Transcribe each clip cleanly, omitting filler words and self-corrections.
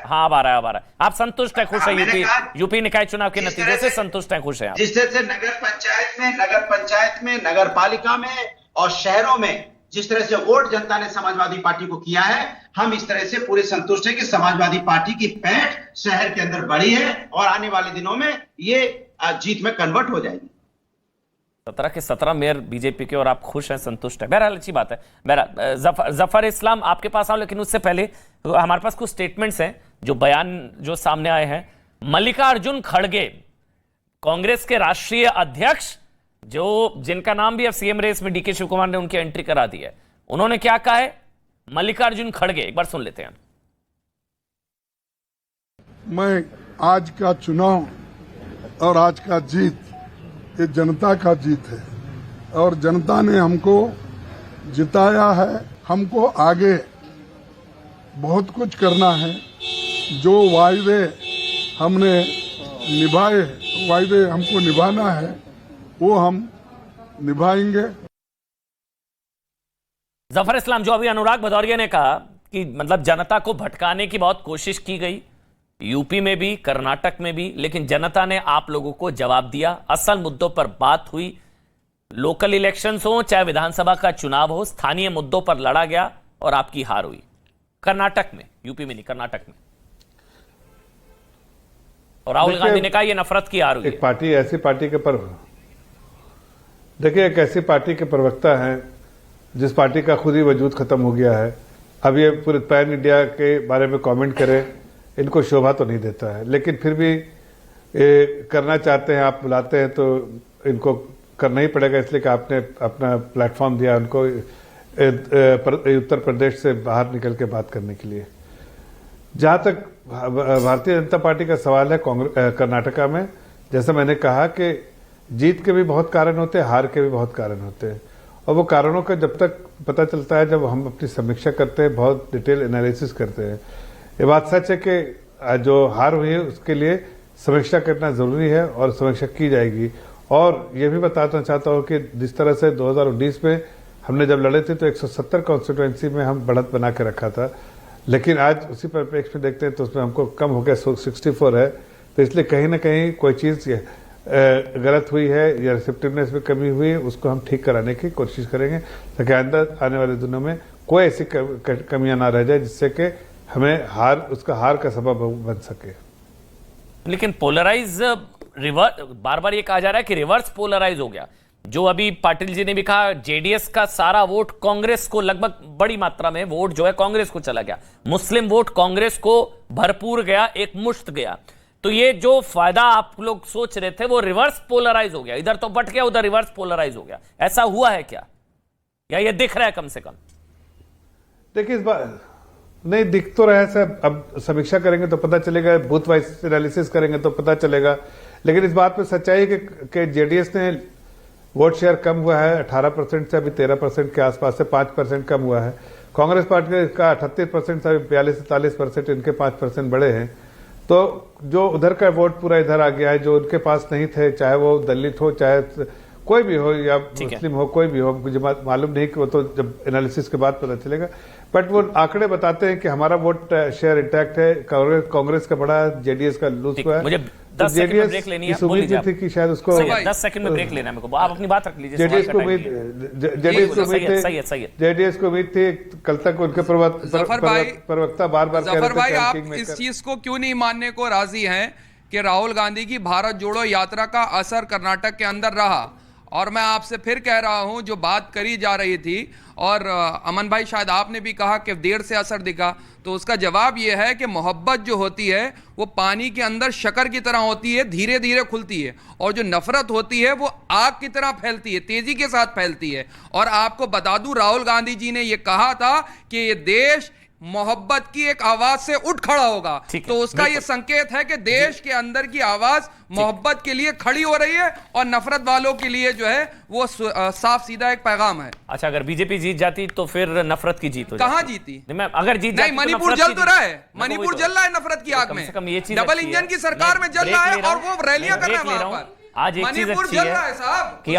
हाँ अब आ रहा है, अब आ रहा है। आप संतुष्ट है, खुश है? यूपी निकाय चुनाव के नतीजे से संतुष्ट है, खुश है आप? जिस तरह से नगर पंचायत में, नगर पालिका में और शहरों में जिस तरह से वोट जनता ने समाजवादी पार्टी को किया है, हम इस तरह से पूरे संतुष्ट हैं कि समाजवादी पार्टी की पैठ शहर के अंदर बढ़ी है और आने वाले दिनों में ये जीत में कन्वर्ट हो जाएगी। 17 के 17 मेयर बीजेपी के, और आप खुश हैं, संतुष्ट हैं। बहरहाल अच्छी बात है। बहरहाल जफर इस्लाम आपके पास आओ, लेकिन उससे पहले हमारे पास कुछ स्टेटमेंट्स हैं, जो बयान जो सामने आए हैं। मल्लिकार्जुन खड़गे, कांग्रेस के राष्ट्रीय अध्यक्ष, जो जिनका नाम भी अब सीएम रेस में डीके शिव कुमार ने उनकी एंट्री करा दी है, उन्होंने क्या कहा है? मल्लिकार्जुन खड़गे, एक बार सुन लेते हैं। मैं आज का चुनाव और आज का जीत, ये जनता का जीत है और जनता ने हमको जिताया है। हमको आगे बहुत कुछ करना है। जो वायदे हमने निभाए, वायदे हमको निभाना है, वो हम निभाएंगे। जफर इस्लाम, जो अभी अनुराग भदौरिया ने कहा कि मतलब जनता को भटकाने की बहुत कोशिश की गई, यूपी में भी, कर्नाटक में भी, लेकिन जनता ने आप लोगों को जवाब दिया। असल मुद्दों पर बात हुई, लोकल इलेक्शंस हो चाहे विधानसभा का चुनाव हो, स्थानीय मुद्दों पर लड़ा गया और आपकी हार हुई। कर्नाटक में, यूपी में नहीं, कर्नाटक में। और राहुल गांधी ने कहा यह नफरत की हार हुई। एक पार्टी, ऐसी पार्टी के देखिए, एक ऐसी पार्टी के प्रवक्ता हैं जिस पार्टी का खुद ही वजूद खत्म हो गया है। अब ये पूरे पैन इंडिया के बारे में कमेंट करें, इनको शोभा तो नहीं देता है, लेकिन फिर भी करना चाहते हैं, आप बुलाते हैं तो इनको करना ही पड़ेगा, इसलिए कि आपने अपना प्लेटफॉर्म दिया उनको उत्तर प्रदेश से बाहर निकल के बात करने के लिए। जहां तक भारतीय जनता पार्टी का सवाल है कर्नाटका में, जैसा मैंने कहा कि जीत के भी बहुत कारण होते हैं, हार के भी बहुत कारण होते हैं, और वो कारणों का जब तक पता चलता है जब हम अपनी समीक्षा करते हैं, बहुत डिटेल एनालिसिस करते हैं। ये बात सच है कि जो हार हुई है उसके लिए समीक्षा करना जरूरी है और समीक्षा की जाएगी। और ये भी बताना चाहता हूं कि जिस तरह से 2019 में हमने जब लड़े थे तो 170 कॉन्स्टिट्यूएंसी में हम बढ़त बना के रखा था, लेकिन आज उसी परिप्रेक्ष्य में देखते हैं तो उसमें हमको कम हो गया, 64 है। तो इसलिए कहीं ना कहीं कोई चीज गलत हुई है या रिसेप्टिवनेस में कमी हुई है, उसको हम ठीक कराने की कोशिश करेंगे ताकि आने वाले दिनों में कोई ऐसी कमियां ना रह जाए जिससे कि हमें उसका हार का सबब बन सके। लेकिन पोलराइज बार बार ये कहा जा रहा है कि रिवर्स पोलराइज हो गया। जो अभी पाटिल जी ने भी कहा, जेडीएस का सारा वोट कांग्रेस को, लगभग बड़ी मात्रा में वोट जो है कांग्रेस को चला गया, मुस्लिम वोट कांग्रेस को भरपूर गया, एक मुश्त गया। तो ये जो फायदा आप लोग सोच रहे थे वो रिवर्स पोलराइज हो गया, इधर तो बट गया, उधर रिवर्स पोलराइज हो गया। ऐसा हुआ है क्या, या ये दिख रहा है? कम से कम देखिए, इस बार नहीं दिख तो रहा है सर, अब समीक्षा करेंगे तो पता चलेगा, बूथ वाइज एनालिसिस करेंगे तो पता चलेगा। लेकिन इस बात पे सच्चाई है कि जेडीएस ने वोट शेयर कम हुआ है 18% से अभी 13% के आसपास से 5% कम हुआ है। कांग्रेस पार्टी का 38% से अभी 42-43%, इनके 5% बढ़े हैं। तो जो उधर का वोट पूरा इधर आ गया है, जो उनके पास नहीं थे, चाहे वो दलित हो, चाहे कोई भी हो या मुस्लिम हो, कोई भी हो, मुझे मालूम नहीं कि वो तो जब एनालिसिस के बाद पता चलेगा। बट वो आंकड़े बताते हैं कि हमारा वोट शेयर इंटैक्ट है, कांग्रेस का बड़ा, जेडीएस का लूज हुआ है। मुझे 10 सेकंड में ब्रेक लेनी है, इस उम्मीद में थी कि शायद उसको 10 सेकंड में ब्रेक लेना है मेरे को, आप अपनी बात रख लीजिए। जेडीएस को उम्मीद थी कल तक उनके प्रवक्ता बार बार कह रहे थे भाई, आप इस चीज को क्यों नहीं मानने को राजी हैं कि राहुल गांधी की भारत जोड़ो यात्रा का असर कर्नाटक के अंदर रहा? और मैं आपसे फिर कह रहा हूं, जो बात करी जा रही थी, और अमन भाई शायद आपने भी कहा कि देर से असर दिखा, तो उसका जवाब यह है कि मोहब्बत जो होती है वो पानी के अंदर शक्कर की तरह होती है, धीरे धीरे खुलती है, और जो नफरत होती है वो आग की तरह फैलती है, तेजी के साथ फैलती है। और आपको बता दूं, राहुल गांधी जी ने यह कहा था कि ये देश मोहब्बत की एक आवाज से उठ खड़ा होगा, तो उसका यह संकेत है कि देश के अंदर की आवाज मोहब्बत के लिए खड़ी हो रही है और नफरत वालों के लिए जो है वो साफ सीधा एक पैगाम है। अच्छा, अगर बीजेपी जीत जाती तो फिर नफरत की जीत हो जाती। कहां जीती? अगर जीत जाती, मणिपुर जल तो रहा है, मणिपुर जल रहा है नफरत की आग में, डबल इंजन की सरकार में जल रहा है और वो रैलियां कर रहे हैं वहां पर। आज एक चीज अच्छी है साहब कि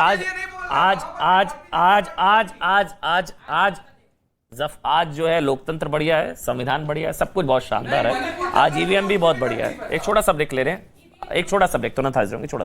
आज जो है लोकतंत्र बढ़िया है, संविधान बढ़िया है, सब कुछ बहुत शानदार है। आज ईवीएम भी बहुत बढ़िया है। एक छोटा सा ब्रेक ले रहे हैं, एक छोटा सा ब्रेक, तो ना था छोटा